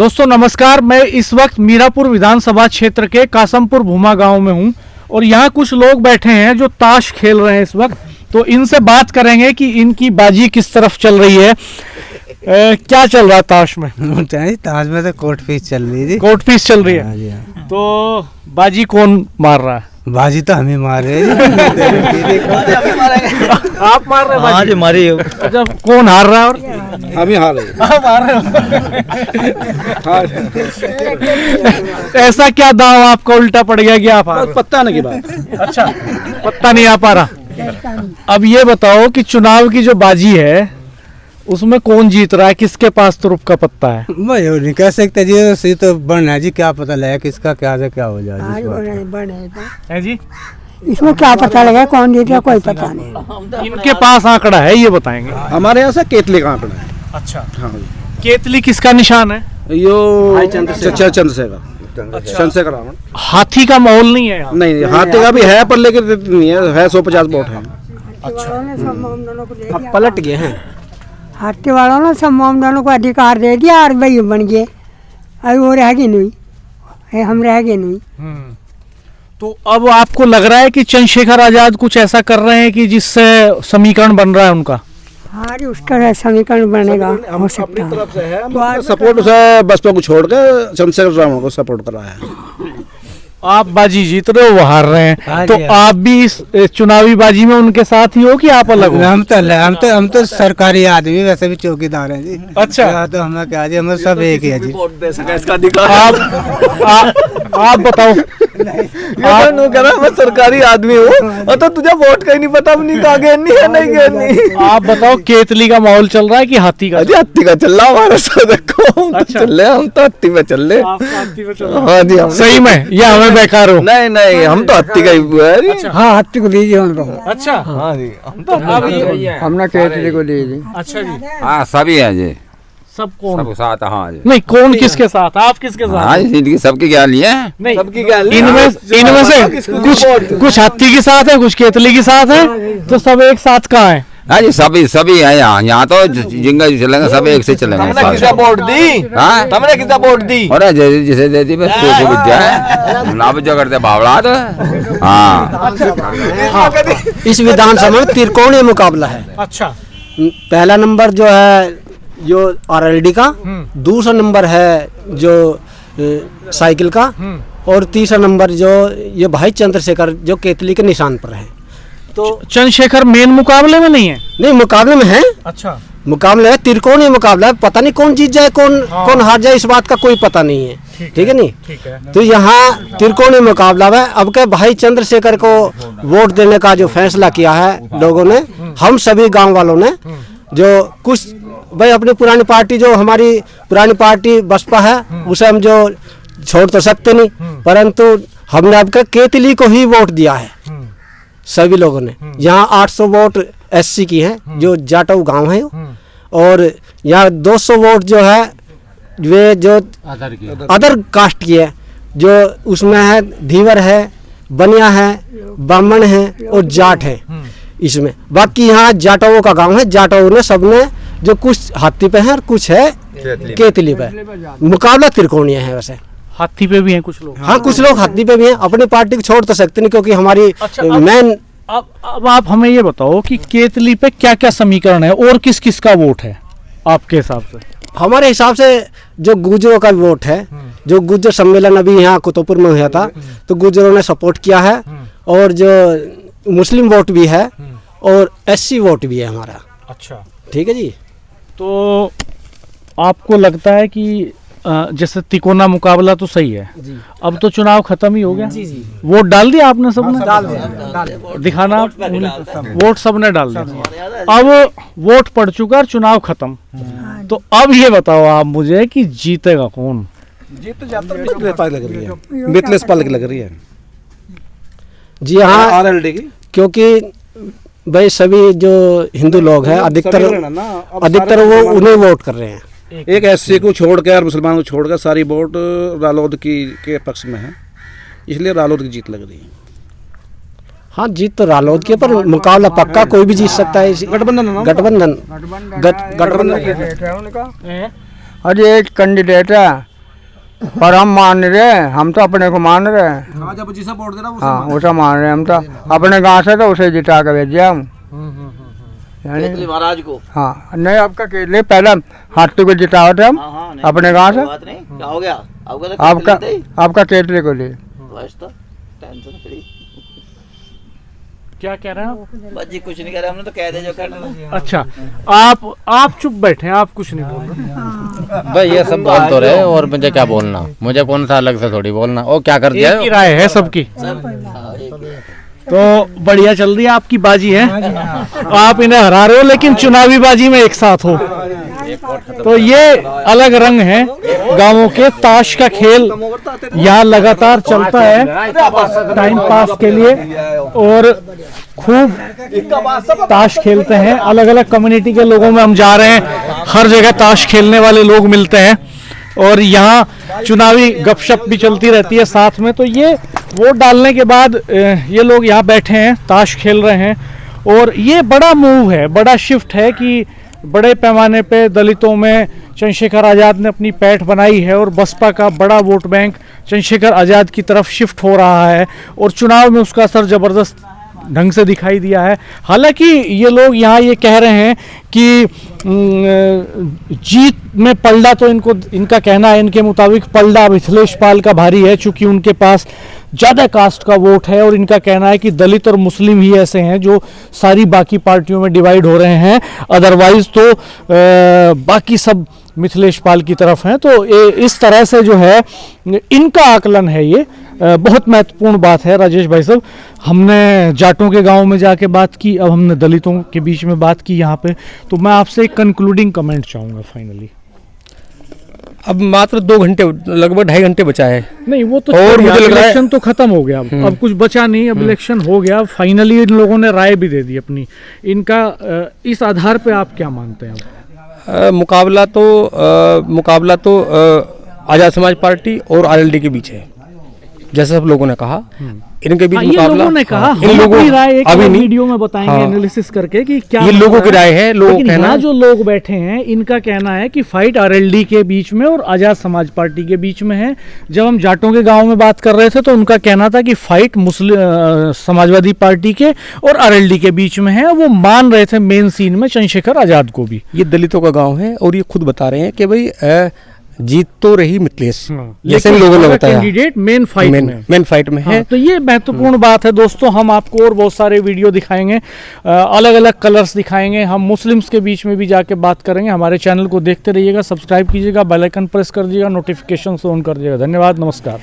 दोस्तों नमस्कार, मैं इस वक्त मीरापुर विधानसभा क्षेत्र के कासमपुर भूमा गांव में हूं और यहाँ कुछ लोग बैठे हैं जो ताश खेल रहे हैं इस वक्त। तो इनसे बात करेंगे कि इनकी बाजी किस तरफ चल रही है। क्या चल रहा है ताश में? ताश में तो कोर्ट पीस चल रही है। कोर्ट पीस चल रही है। हाँ जी, हाँ। तो बाजी कौन मार रहा है? बाजी तो हमें मार रहे हैं। आप मार रहे हैं बाजी? हाँ जी मारी। अच्छा, कौन हार रहा है? और हम ही हार रहे आप हार रहे हो। ऐसा क्या दांव आपका उल्टा पड़ गया कि आप हार रहे हो? पत्ता नहीं की बात। अच्छा, पत्ता नहीं आ पा रहा। अब ये बताओ कि चुनाव की जो बाजी है उसमें कौन जीत रहा है, किसके पास तुरुप का पत्ता है? मैं नहीं कह सकते जी, सी तो बढ़ना जी, क्या पता लगा किसका क्या से क्या हो जाए है जी। इसमें क्या पता लगा कौन जीतेगा, कोई पता नहीं। इनके पास आंकड़ा है, ये बताएंगे। हमारे यहाँ से केतली का आंकड़ा है। अच्छा, हाँ केतली किसका निशान है? यो चंद्रशेखर रावण। हाथी का माहौल नहीं है यहाँ? नहीं, हाथी का भी है पर लेकिन नहीं है 150 वोट है। अब पलट गए हैं हाथी वालों ने सब मोम दोनों को अधिकार दे दिया और भाई बन गए। अभी वो रहेगी नहीं, हम रहेंगे नहीं। तो अब आपको लग रहा है कि चंद्रशेखर आजाद कुछ ऐसा कर रहे हैं कि जिससे समीकरण बन रहा है उनका? हाँ, उसका समीकरण बनेगा, हो सकता है। तरफ से है सपोर्ट से बसपा को छोड़ के चंद्रशेखर रावण को सपोर्ट कर रहा है। आप बाजी जीत रहे हो, वो हार रहे हैं। हाँ तो जी, आप भी इस चुनावी बाजी में उनके साथ ही हो कि आप अलग हो? हम तो सरकारी आदमी, वैसे भी चौकीदार हैं जी। अच्छा, तो हमें क्या जी, हम सब एक ही है जी। आप बताओ। मैं सरकारी आदमी हूँ तो तुझे वोट का ही नहीं पता, नहीं आगे नहीं। आप बताओ, केतली का माहौल चल रहा है कि हाथी का? हत्ती का चल रहा हमारे साथ। देखो अच्छा। चल रहे हम तो हत्ती पे चल रहे। हाँ जी, हम सही में या हमें बेकार हो? नहीं हम तो हत्ती का ही हुआ है। अच्छा। हाँ, हत्ती को दीजिए उनको। अच्छा, हाँ जी, हम तो हमने केतली को दीजिए। अच्छा जी। हाँ सभी हैं जी, सब कौन? सब साथ। हाँ जी, नहीं, कौन किसके साथ? आप किसके साथ? हाँ इनकी सबकी क्या लिए नहीं, सबकी क्या इनमें से कुछ हाथी के साथ है, कुछ केतली के साथ है, तो सब एक साथ कहाँ है? हाँ जी, सभी हैं यहाँ तो जिंगा चलेंगे, सब एक से चलेंगे। वोट दी? हाँ हमने कितना वोट दी? और जिसे देती बस विद्या है ना, जो करते बावड़ा तो। हाँ, इस विधानसभा में त्रिकोणीय मुकाबला है। अच्छा, पहला नंबर जो है जो आरएलडी का, दूसरा नंबर है जो साइकिल का, और तीसरा नंबर जो ये भाई चंद्रशेखर जो केतली के निशान पर है। तो चंद्रशेखर मेन मुकाबले में नहीं है? नहीं, मुकाबले में है। अच्छा, मुकाबले है, त्रिकोणीय मुकाबला है। पता नहीं कौन जीत जाए, कौन हार जाए, इस बात का कोई पता नहीं है। ठीक है नहीं? ठीक है। तो यहाँ त्रिकोणीय मुकाबला है। अब के भाई चंद्रशेखर को वोट देने का जो फैसला किया है लोगों ने, हम सभी गांव वालों ने, जो कुछ भाई अपनी पुरानी पार्टी, जो हमारी पुरानी पार्टी बसपा है, उसे हम जो छोड़ तो सकते नहीं, परंतु हमने अब के केतली को ही वोट दिया है सभी लोगों ने। यहाँ 800 वोट एससी की है, जो जाटव गांव है, और यहाँ 200 वोट जो है वे जो अदर कास्ट की है, जो उसमें है धीवर है, बनिया है, ब्राह्मण है और जाट है इसमें। बाकी यहाँ जाटवों का गांव है। जाटवों ने सबने जो कुछ हाथी पे है और कुछ है केतली पे। मुकाबला त्रिकोणीय है। वैसे हाथी पे भी हैं कुछ लोग? हाँ, कुछ लोग हाथी पे भी हैं। अपनी पार्टी को छोड़ तो सकते नहीं, क्योंकि हमारी मेन। अब आप हमें ये बताओ कि केतली पे क्या क्या समीकरण है और किस किस का वोट है आपके हिसाब से? हमारे हिसाब से जो गुर्जरों का वोट है, जो गुर्जर सम्मेलन अभी यहाँ कुतुबपुर में हुआ था, तो गुर्जरों ने सपोर्ट किया है, और जो मुस्लिम वोट भी है और एससी वोट भी है हमारा। अच्छा, ठीक है जी। तो आपको लगता है कि जैसे तिकोना मुकाबला तो सही है, अब तो चुनाव खत्म ही हो गया। वोट डाल दिया आपने? सबने डाल दिया। दिखाना, वोट सबने डाल दिया। अब वोट पड़ चुका और चुनाव खत्म, तो अब ये बताओ आप मुझे कि जीतेगा कौन? जीत जाता मितलेश पाल लग रही है जी हाँ, आरएलडी की, क्योंकि भाई सभी जो हिंदू लोग हैं अधिकतर वो उन्हें वोट कर रहे हैं। एक एससी को छोड़कर और मुसलमान को छोड़कर सारी वोट रालोद की के पक्ष में है, इसलिए रालोद की जीत लग रही है। हाँ, जीत तो रालोद के, पर मुकाबला पक्का कोई भी जीत सकता है। गठबंधन और एक कैंडिडेट है पर हम मान रहे हैं, हम तो अपने को मान रहे हैं। हाँ, जब जिसे वोट देना हाँ उसे मान रहे हैं हम तो अपने गांव से, तो उसे जिता के भेजे हम। केतली महाराज को। हाँ नहीं आपका केतली पहले हाथी को जिताए थे हम अपने गांव से। बात नहीं, क्या हो गया आपका केतली को लिए। बस तो टेंशन फ्री। क्या कह रहे हैं आप? बस जी कुछ नहीं कह रहे, हमने तो कह दे जो करना। अच्छा, आप चुप बैठे हैं, आप कुछ नहीं बोल रहे। भाई ये सब बोल तो रहे, और मुझे क्या बोलना, मुझे कौन सा अलग से थोड़ी बोलना। ओ क्या कर दिया एक ही राय है सबकी, तो बढ़िया चल रही है आपकी बाजी है। आप इन्हें हरा रहे हो लेकिन चुनावी बाजी में एक साथ हो, तो ये अलग रंग है गांवों के। ताश का खेल यहाँ लगातार चलता है टाइम पास के लिए, और खूब ताश खेलते हैं। अलग अलग कम्युनिटी के लोगों में हम जा रहे हैं, हर जगह ताश खेलने वाले लोग मिलते हैं, और यहाँ चुनावी गपशप भी चलती रहती है साथ में। तो ये वोट डालने के बाद ये लोग यहाँ बैठे हैं, ताश खेल रहे हैं, और ये बड़ा मूव है, बड़ा शिफ्ट है कि बड़े पैमाने पे दलितों में चंद्रशेखर आज़ाद ने अपनी पैठ बनाई है, और बसपा का बड़ा वोट बैंक चंद्रशेखर आज़ाद की तरफ शिफ्ट हो रहा है, और चुनाव में उसका असर ज़बरदस्त ढंग से दिखाई दिया है। हालांकि ये लोग यहाँ ये कह रहे हैं कि जीत में पलड़ा, तो इनका कहना है, इनके मुताबिक पलड़ा मिथिलेश पाल का भारी है, चूंकि उनके पास ज़्यादा कास्ट का वोट है, और इनका कहना है कि दलित और मुस्लिम ही ऐसे हैं जो सारी बाकी पार्टियों में डिवाइड हो रहे हैं, अदरवाइज तो बाकी सब मिथिलेश पाल की तरफ हैं। तो इस तरह से जो है इनका आकलन है, ये बहुत महत्वपूर्ण बात है। राजेश भाई साहब, हमने जाटों के गांव में जाके बात की, अब हमने दलितों के बीच में बात की यहाँ पे, तो मैं आपसे एक कंक्लूडिंग कमेंट चाहूँगा फाइनली। अब मात्र 2 घंटे, लगभग 2.5 घंटे बचा है। नहीं वो तो और मुझे लग रहा है इलेक्शन तो खत्म हो गया, अब कुछ बचा नहीं, अब इलेक्शन हो गया फाइनली। इन लोगों ने राय भी दे दी अपनी, इनका इस आधार पे आप क्या मानते हैं? मुकाबला तो आज़ाद समाज पार्टी और आरएलडी के बीच है, जैसे सब लोगों ने कहा। इनके बीच मुकाबला, लोगों ने कहा, इन लोगों की राय एक अभी वीडियो में बताएंगे एनालिसिस करके कि क्या ये लोगों की राय है। लोगों लेकिन यहाँ जो लोग बैठे हैं इनका कहना है कि फाइट आरएलडी के बीच में और आज़ाद समाज पार्टी के बीच में है। जब हम जाटों के गांव में बात कर रहे थे तो उनका कहना था कि फाइट मुस्लिम समाजवादी पार्टी के और आरएलडी के बीच में है। वो मान रहे थे मेन सीन में चंद्रशेखर आज़ाद को भी। ये दलितों का गाँव है, और ये खुद बता रहे हैं कि भाई जीत तो रही मिथिलेश, जैसे लोगों ने बताया, कैंडिडेट मेन फाइट में है। तो ये महत्वपूर्ण बात है दोस्तों। हम आपको और बहुत सारे वीडियो दिखाएंगे, अलग अलग कलर्स दिखाएंगे, हम मुस्लिम्स के बीच में भी जाके बात करेंगे। हमारे चैनल को देखते रहिएगा, सब्सक्राइब कीजिएगा, बेल आइकन प्रेस कर दीजिएगा, नोटिफिकेशन ऑन कर दीजिएगा। धन्यवाद, नमस्कार।